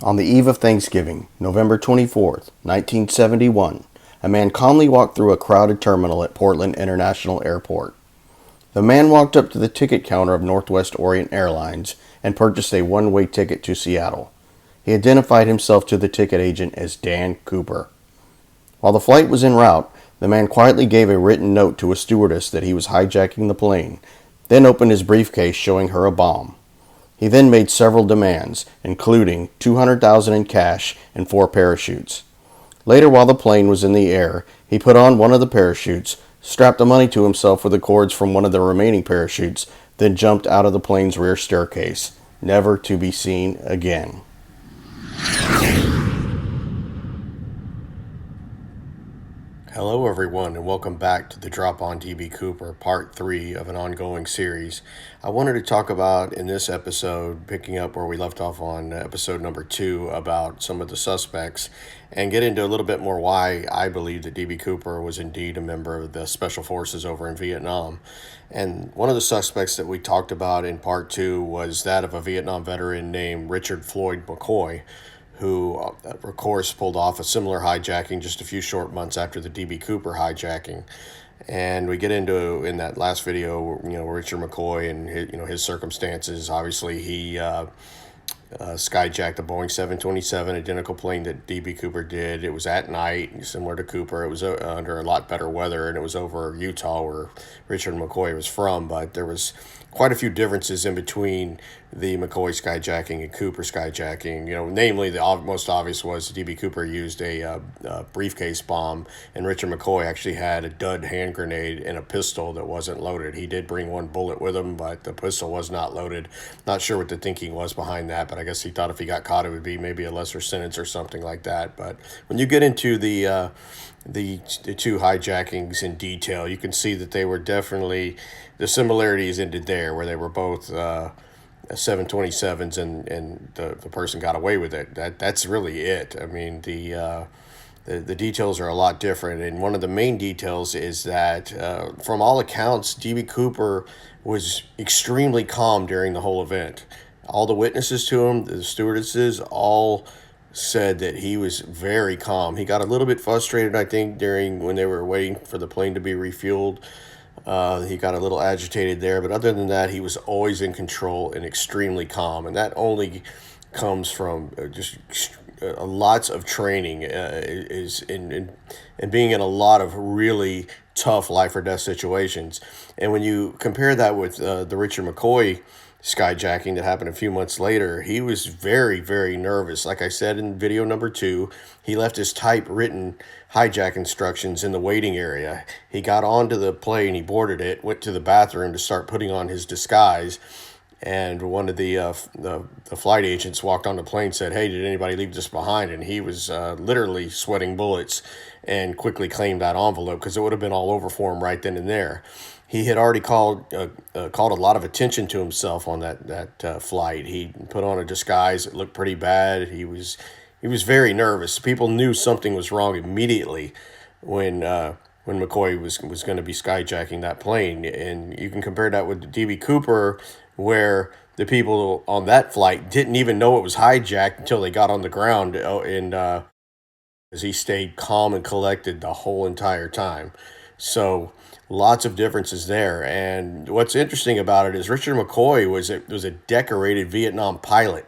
On the eve of Thanksgiving, November 24th, 1971, a man calmly walked through a crowded terminal at Portland International Airport. The man walked up to the ticket counter of Northwest Orient Airlines and purchased a one-way ticket to Seattle. He identified himself to the ticket agent as Dan Cooper. While the flight was en route, the man quietly gave a written note to a stewardess that he was hijacking the plane, then opened his briefcase showing her a bomb. He then made several demands, including $200,000 in cash and 4 parachutes. Later, while the plane was in the air, he put on one of the parachutes, strapped the money to himself with the cords from one of the remaining parachutes, then jumped out of the plane's rear staircase, never to be seen again. Hello everyone, and welcome back to the Drop on DB Cooper, part 3 of an ongoing series. I wanted to talk about, in this episode, picking up where we left off on episode number 2, about some of the suspects, and get into a little bit more why I believe that DB Cooper was indeed a member of the Special Forces over in Vietnam. And one of the suspects that we talked about in part 2 was that of a Vietnam veteran named Richard Floyd McCoy, who, of course, pulled off a similar hijacking just a few short months after the DB Cooper hijacking. And we get into, in that last video, Richard McCoy and his circumstances. Obviously, he skyjacked a Boeing 727, identical plane that DB Cooper did. It was at night, similar to Cooper. It was under a lot better weather, and it was over Utah, where Richard McCoy was from. But there was quite a few differences in between the McCoy skyjacking and Cooper skyjacking. Namely, the most obvious was DB Cooper used a briefcase bomb, and Richard McCoy actually had a dud hand grenade and a pistol that wasn't loaded. He did bring one bullet with him, but the pistol was not loaded. Not sure what the thinking was behind that, but I guess he thought if he got caught, it would be maybe a lesser sentence or something like that. But when you get into the two hijackings in detail, you can see that they were definitely, the similarities ended there, where they were both 727s, and the person got away with it. That's really it. I mean, the details are a lot different, and one of the main details is that, from all accounts, DB Cooper was extremely calm during the whole event. All the witnesses to him, the stewardesses, all said that he was very calm. He got a little bit frustrated, I think, when they were waiting for the plane to be refueled. He got a little agitated there, but other than that, he was always in control and extremely calm. And that only comes from lots of training, is in being in a lot of really tough life or death situations. And when you compare that with the Richard McCoy skyjacking that happened a few months later, he was very, very nervous. Like I said in video number 2, he left his typewritten hijack instructions in the waiting area. He got onto the plane, he boarded it, went to the bathroom to start putting on his disguise, and one of the flight agents walked on the plane and said, "Hey, did anybody leave this behind?" And he was literally sweating bullets, and quickly claimed that envelope, because it would have been all over for him right then and there. He had already called a lot of attention to himself on that flight. He put on a disguise that looked pretty bad. He was very nervous. People knew something was wrong immediately when McCoy was going to be skyjacking that plane. And you can compare that with DB Cooper, where the people on that flight didn't even know it was hijacked until they got on the ground, and as he stayed calm and collected the whole entire time. So lots of differences there. And what's interesting about it is Richard McCoy was a decorated Vietnam pilot.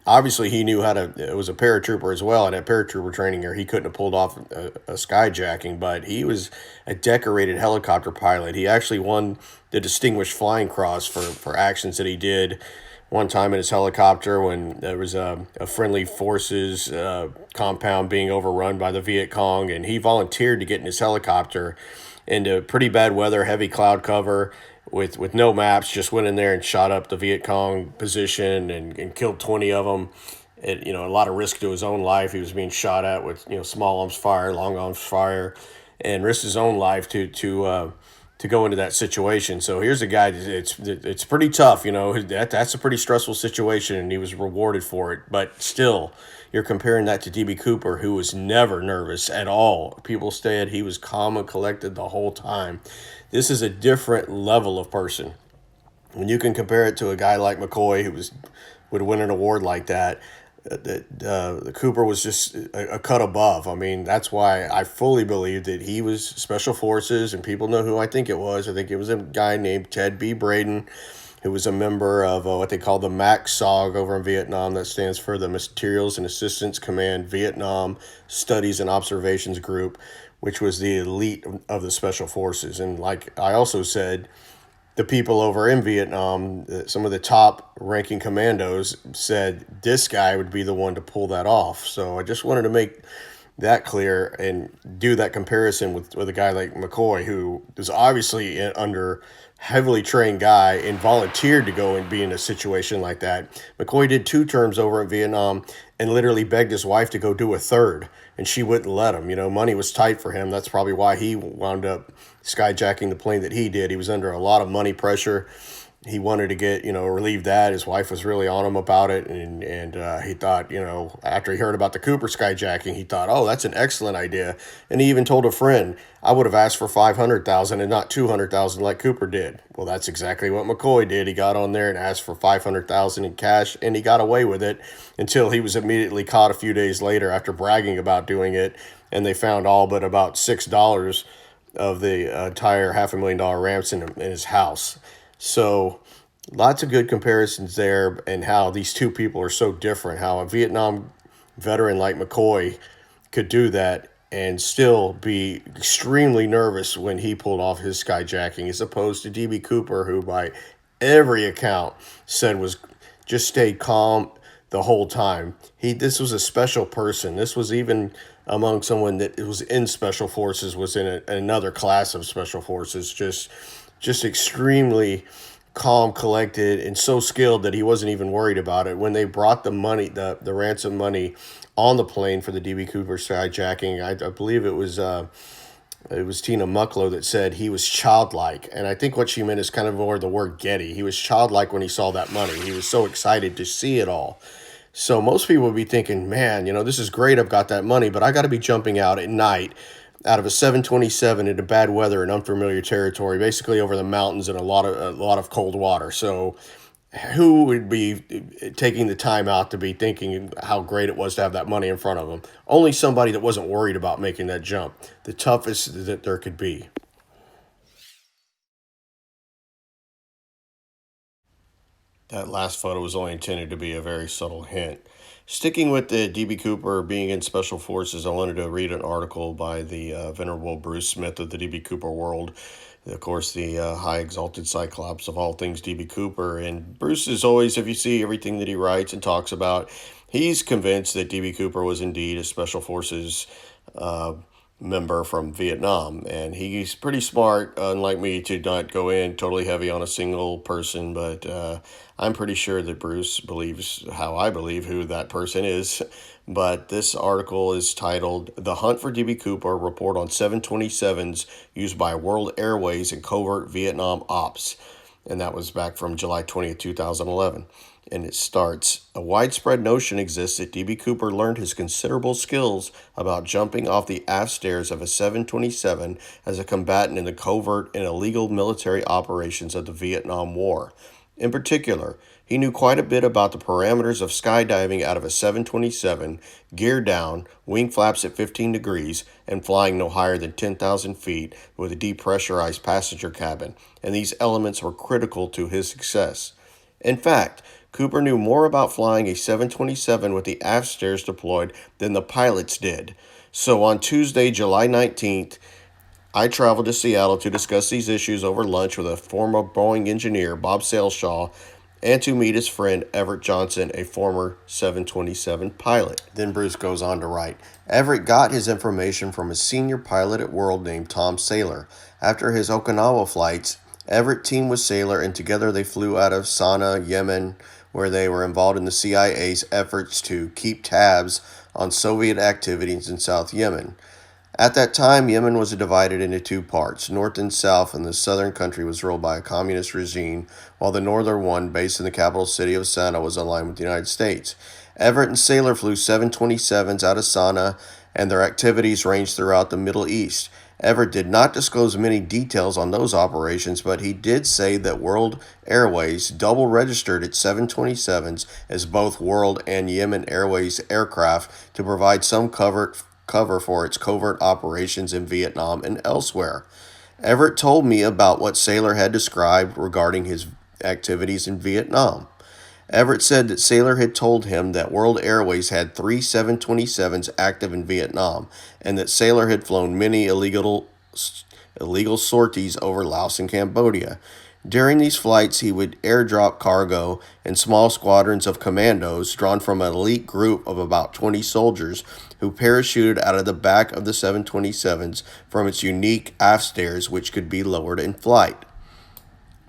Obviously, he knew it was a paratrooper as well, and at paratrooper training here, he couldn't have pulled off a skyjacking, but he was a decorated helicopter pilot. He actually won the Distinguished Flying Cross for actions that he did one time in his helicopter when there was a friendly forces compound being overrun by the Viet Cong, and he volunteered to get in his helicopter into pretty bad weather, heavy cloud cover, with no maps. Just went in there and shot up the Viet Cong position and killed 20 of them. A lot of risk to his own life. He was being shot at with small arms fire, long arms fire, and risked his own life to go into that situation. So here's a guy. It's pretty tough. That's a pretty stressful situation, and he was rewarded for it. But still, you're comparing that to DB Cooper, who was never nervous at all. People said he was calm and collected the whole time. This is a different level of person. When you can compare it to a guy like McCoy, who would win an award like that, the Cooper was just a cut above. I mean, that's why I fully believe that he was Special Forces, and people know who I think it was. I think it was a guy named Ted B. Braden, who was a member of what they call the MACSOG over in Vietnam. That stands for the Materials and Assistance Command Vietnam Studies and Observations Group, which was the elite of the Special Forces. And like I also said, the people over in Vietnam, some of the top ranking commandos said this guy would be the one to pull that off. So I just wanted to make that clear and do that comparison with a guy like McCoy, who was obviously under heavily trained guy and volunteered to go and be in a situation like that. McCoy did 2 terms over in Vietnam and literally begged his wife to go do a third, and she wouldn't let him. You know, money was tight for him. That's probably why he wound up skyjacking the plane that he did. He was under a lot of money pressure. He wanted to get, relieve that. His wife was really on him about it. And he thought, after he heard about the Cooper skyjacking, he thought, oh, that's an excellent idea. And he even told a friend, I would have asked for 500,000 and not 200,000 like Cooper did. Well, that's exactly what McCoy did. He got on there and asked for 500,000 in cash, and he got away with it until he was immediately caught a few days later after bragging about doing it. And they found all but about $6 of the entire $500,000 ransom in his house. So lots of good comparisons there, and how these two people are so different. How a Vietnam veteran like McCoy could do that and still be extremely nervous when he pulled off his skyjacking, as opposed to DB Cooper, who by every account said was just stayed calm the whole time. This was a special person. This was even among someone that was in special forces, was in another class of special forces, just extremely calm, collected, and so skilled that he wasn't even worried about it. When they brought the money, the ransom money on the plane for the DB Cooper skyjacking, I believe it was Tina Mucklow that said he was childlike. And I think what she meant is kind of more the word Getty. He was childlike when he saw that money. He was so excited to see it all. So most people would be thinking, man, this is great. I've got that money, but I got to be jumping out at night out of a 727 into bad weather in unfamiliar territory, basically over the mountains and a lot of cold water. So who would be taking the time out to be thinking how great it was to have that money in front of them? Only somebody that wasn't worried about making that jump, the toughest that there could be. That last photo was only intended to be a very subtle hint. Sticking with the DB Cooper being in Special Forces, I wanted to read an article by the venerable Bruce Smith of the DB Cooper world. Of course, the high exalted cyclops of all things DB Cooper. And Bruce is always, if you see everything that he writes and talks about, he's convinced that DB Cooper was indeed a Special Forces member from Vietnam. And he's pretty smart, unlike me, to not go in totally heavy on a single person. But I'm pretty sure that Bruce believes how I believe who that person is. But this article is titled The Hunt for DB Cooper, Report on 727s Used by World Airways in Covert Vietnam Ops. And that was back from July 20th, 2011. And it starts, a widespread notion exists that DB Cooper learned his considerable skills about jumping off the aft stairs of a 727 as a combatant in the covert and illegal military operations of the Vietnam War. In particular, he knew quite a bit about the parameters of skydiving out of a 727, gear down, wing flaps at 15 degrees, and flying no higher than 10,000 feet with a depressurized passenger cabin, and these elements were critical to his success. In fact, Cooper knew more about flying a 727 with the aft stairs deployed than the pilots did. So on Tuesday, July 19th, I traveled to Seattle to discuss these issues over lunch with a former Boeing engineer, Bob Saleshaw, and to meet his friend Everett Johnson, a former 727 pilot. Then Bruce goes on to write, Everett got his information from a senior pilot at World named Tom Saylor. After his Okinawa flights, Everett teamed with Saylor, and together they flew out of Sana'a, Yemen, where they were involved in the CIA's efforts to keep tabs on Soviet activities in South Yemen. At that time, Yemen was divided into 2 parts, north and south, and the southern country was ruled by a communist regime, while the northern one, based in the capital city of Sana'a, was aligned with the United States. Everett and Saylor flew 727s out of Sana'a, and their activities ranged throughout the Middle East. Everett did not disclose many details on those operations, but he did say that World Airways double registered its 727s as both World and Yemen Airways aircraft to provide some cover for its covert operations in Vietnam and elsewhere. Everett told me about what Saylor had described regarding his activities in Vietnam. Everett said that Saylor had told him that World Airways had three 727s active in Vietnam, and that Saylor had flown many illegal sorties over Laos and Cambodia. During these flights, he would airdrop cargo and small squadrons of commandos drawn from an elite group of about 20 soldiers who parachuted out of the back of the 727s from its unique aft stairs, which could be lowered in flight.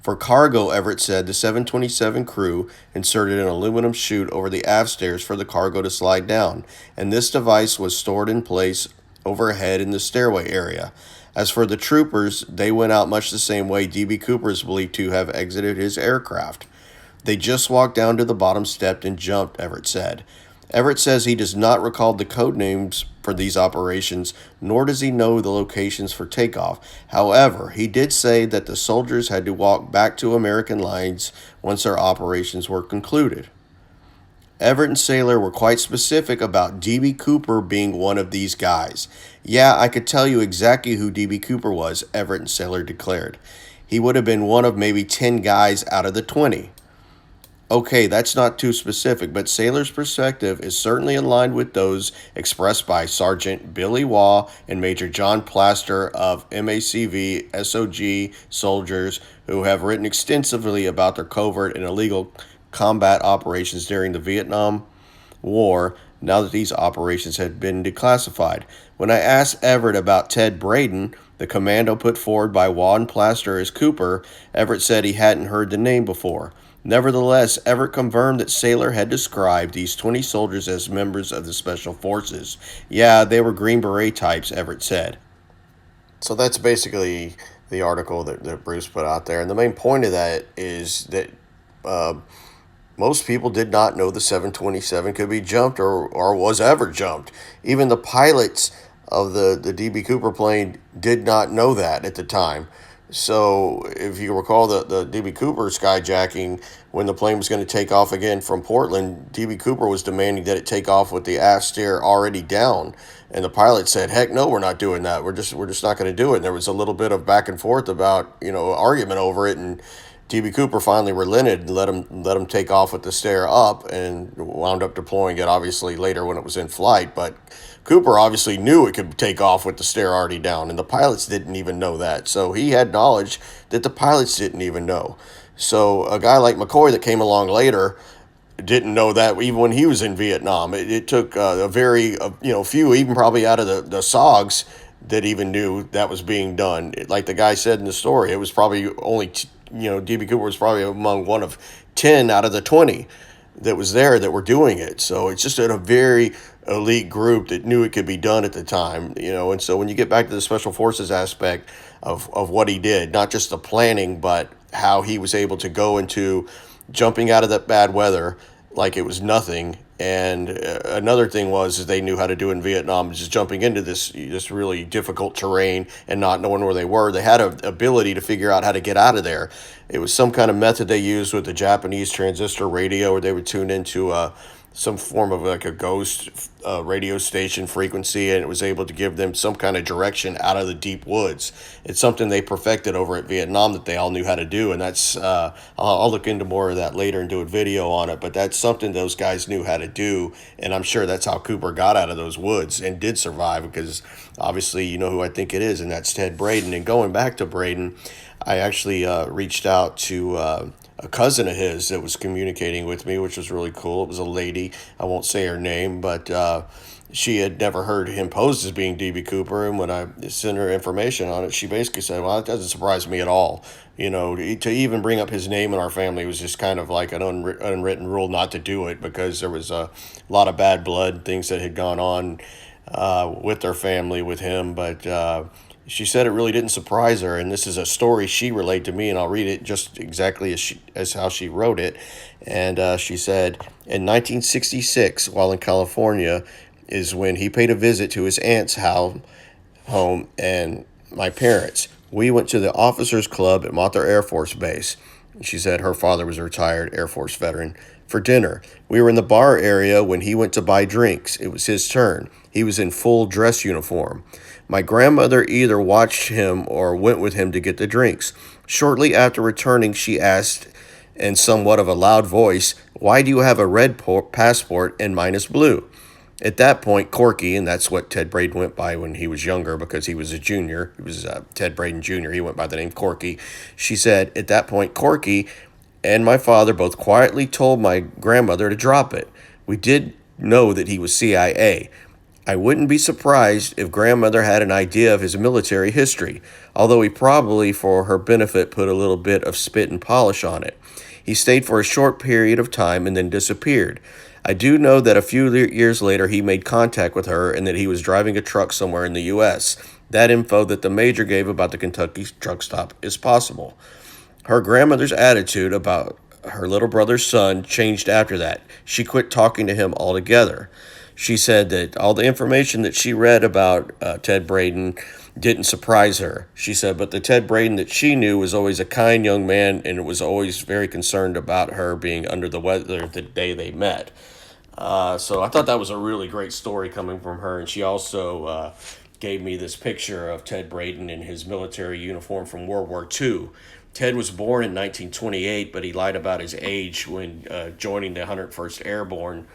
For cargo, Everett said, the 727 crew inserted an aluminum chute over the aft stairs for the cargo to slide down, and this device was stored in place overhead in the stairway area. As for the troopers, they went out much the same way D.B. Cooper is believed to have exited his aircraft. They just walked down to the bottom step and jumped, Everett said. Everett says he does not recall the code names for these operations, nor does he know the locations for takeoff. However, he did say that the soldiers had to walk back to American lines once their operations were concluded. Everett and Saylor were quite specific about D.B. Cooper being one of these guys. Yeah, I could tell you exactly who D.B. Cooper was, Everett and Saylor declared. He would have been one of maybe 10 guys out of the 20. Okay, that's not too specific, but Saylor's perspective is certainly aligned with those expressed by Sergeant Billy Waugh and Major John Plaster of MACV SOG soldiers who have written extensively about their covert and illegal combat operations during the Vietnam War now that these operations had been declassified. When I asked Everett about Ted Braden, the commando put forward by Waugh and Plaster as Cooper, Everett said he hadn't heard the name before. Nevertheless, Everett confirmed that Saylor had described these 20 soldiers as members of the Special Forces. Yeah, they were Green Beret types, Everett said. So that's basically the article that Bruce put out there. And the main point of that is that most people did not know the 727 could be jumped or was ever jumped. Even the pilots of the D.B. Cooper plane did not know that at the time. So if you recall the D.B. Cooper skyjacking, when the plane was going to take off again from Portland, D.B. Cooper was demanding that it take off with the aft stair already down. And the pilot said, heck no, we're not doing that. We're just not going to do it. And there was a little bit of back and forth about, argument over it. And D.B. Cooper finally relented and let him take off with the stair up and wound up deploying it obviously later when it was in flight. But Cooper obviously knew it could take off with the stair already down, and the pilots didn't even know that. So he had knowledge that the pilots didn't even know. So a guy like McCoy that came along later didn't know that even when he was in Vietnam. It took few, even probably out of the SOGs, that even knew that was being done. Like the guy said in the story, it was probably only, D.B. Cooper was probably among one of 10 out of the 20 that was there that were doing it. So it's just a very elite group that knew it could be done at the time, and so when you get back to the Special Forces aspect of what he did, not just the planning, but how he was able to go into jumping out of that bad weather like it was nothing. And another thing is they knew how to do in Vietnam, just jumping into this really difficult terrain and not knowing where they were. They had an ability to figure out how to get out of there. It was some kind of method they used with the Japanese transistor radio, where they would tune into some form of like a ghost radio station frequency, and it was able to give them some kind of direction out of the deep woods. It's something they perfected over at Vietnam that they all knew how to do, and that's I'll look into more of that later and do a video on it, but that's something those guys knew how to do, and I'm sure that's how Cooper got out of those woods and did survive, because obviously you know who I think it is, and that's Ted Braden. And going back to Braden, I actually reached out to a cousin of his that was communicating with me, which was really cool. It was a lady. I won't say her name, but she had never heard him posed as being D.B. Cooper. And when I sent her information on it, she basically said, well, that doesn't surprise me at all. To even bring up his name in our family was just kind of like an unwritten rule not to do it, because there was a lot of bad blood, things that had gone on with their family with him. But she said it really didn't surprise her, and this is a story she relayed to me, and I'll read it just exactly as how she wrote it. And she said, in 1966, while in California, is when he paid a visit to his aunt's home, and my parents. We went to the officers club at Mather Air Force Base. She said her father was a retired Air Force veteran. For dinner, we were in the bar area when he went to buy drinks. It was his turn. He was in full dress uniform. My grandmother either watched him or went with him to get the drinks. Shortly after returning, she asked in somewhat of a loud voice, "Why do you have a red passport and mine is blue?" At that point, Corky, and that's what Ted Braden went by when he was younger because he was a junior. He was Ted Braden Jr. He went by the name Corky. She said, at that point, Corky and my father both quietly told my grandmother to drop it. We did know that he was CIA. I wouldn't be surprised if grandmother had an idea of his military history, although he probably, for her benefit, put a little bit of spit and polish on it. He stayed for a short period of time and then disappeared. I do know that a few years later he made contact with her and that he was driving a truck somewhere in the U.S. That info that the major gave about the Kentucky truck stop is possible. Her grandmother's attitude about her little brother's son changed after that. She quit talking to him altogether. She said that all the information that she read about Ted Braden didn't surprise her. She said, but the Ted Braden that she knew was always a kind young man and was always very concerned about her being under the weather the day they met. So I thought that was a really great story coming from her. And she also gave me this picture of Ted Braden in his military uniform from World War II. Ted was born in 1928, but he lied about his age when joining the 101st Airborne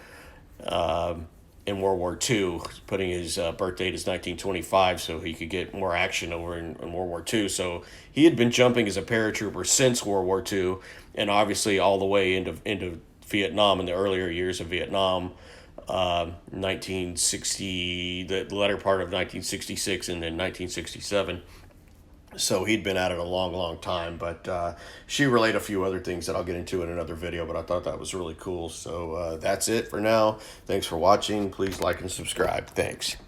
in World War II, putting his birth date as 1925 so he could get more action over in World War II. So he had been jumping as a paratrooper since World War II, and obviously all the way into Vietnam in the earlier years of Vietnam, 1960, the latter part of 1966, and then 1967. So he'd been at it a long, long time, but she relayed a few other things that I'll get into in another video, but I thought that was really cool. So that's it for now. Thanks for watching. Please like and subscribe. Thanks.